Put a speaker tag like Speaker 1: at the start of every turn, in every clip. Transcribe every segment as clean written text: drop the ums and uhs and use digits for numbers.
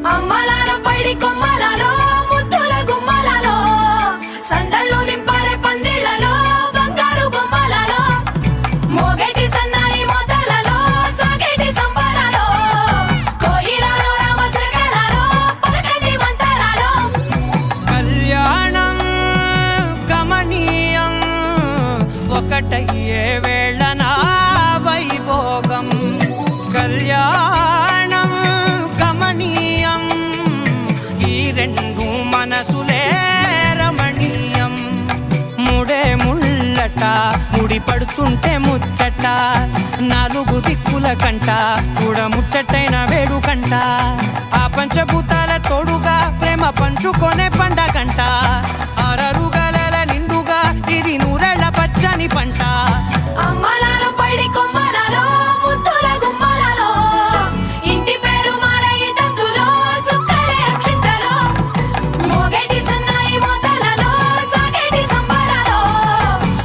Speaker 1: అమ్మలాల పైడి కొమ్మలలో ముద్దుల గుమ్మలలో సందళ్ళు నింపారే పందిళ్లలో బంగారు బొమ్మలలో మోగేటి సన్నాయి మొదలలో సాగేటి సంబరాలో కోయిలలో రామశకలలో పలకటి మంతరాలో
Speaker 2: కళ్యాణం గమనీయం ఒకటయ్యే వేళ నా వైభోగం కళ్యాణం గమనీయం ఈ రెండు మనసులే రమణీయం ముడే ముళ్ళట ముడి పడుతుంటే ముచ్చట నాలుగు దిక్కుల కంట చూడ ముచ్చటైన వేడుకంట ఆ పంచభూతాల తోడుగా ప్రేమ పంచుకొనే పండగంట ఆరరుగల నిండుగా ఇది నూరెళ్ళ పచ్చని పంట
Speaker 1: అమ్మలాల పైడి కొమ్మలలో ముద్దుల గుమ్మలలో ఇంటి పేరు మారయి తందులో చుక్కలే అక్షింతలో మోగేటి సన్నాయి మొదలలో సాగేటి సంబరాలో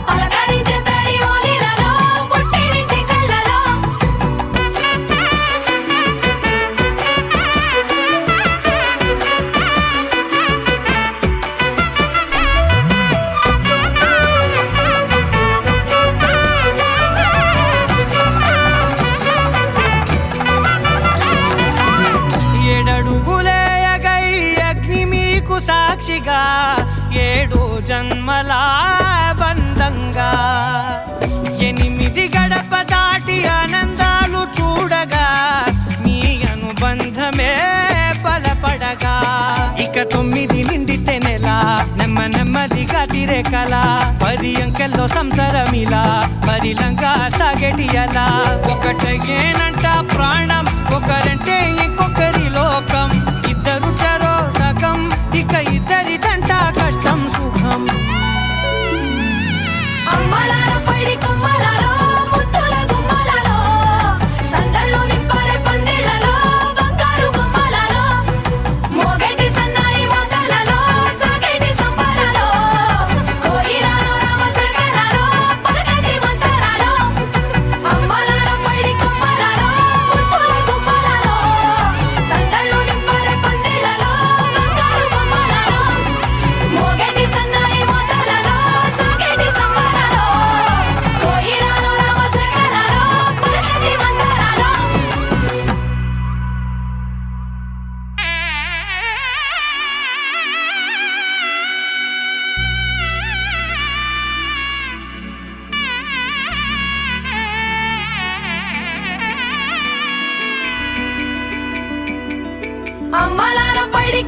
Speaker 1: పలకరించే తడి ఓలిలలో పుట్టినింటి కళ్ళలో
Speaker 2: ఏడడుగులేయగై అగ్ని మీకు సాక్షిగా ఏడు జన్మల బంధంగా ఎనిమిది గడప దాటి ఆనందాలు చూడగా మీ అనుబంధమే బలపడగా ఇక 9 నిండితే నెల నెమ్మదిగా తిరేకల 10 అంకెల్లో సంసారమిలా పరిలంగా సాగేటియలా ఒకటేనంట ప్రాణం ఒకరంటే ఇంకొకరి లోకం ఇద్దరు చరో సగం ఇక ఇద్దరిదంట కష్టం సుఖం
Speaker 1: అమ్మలాల పైడి కొమ్మలలో ముద్దుల గుమ్మలలో సందళ్ళు నింపారే పందిళ్లలో బంగారు బొమ్మలలో మోగేటి సన్నాయి మొదలలో సాగేటి సంబరాలో కోయిలలో రామశకలలో పలకటి మంతరాలో అమ్మలాల పైడి కొమ్మలలో ముద్దుల గుమ్మలలో సందళ్ళు నింపారే పందిళ్లలో బంగారు బొమ్మలలో మోగేటి సన్నాయి మొదలలో సాగేటి సంబరాలో కోయిలలో రామశకలలో పలకటి మంతరాలో అమ్మలాల పైడి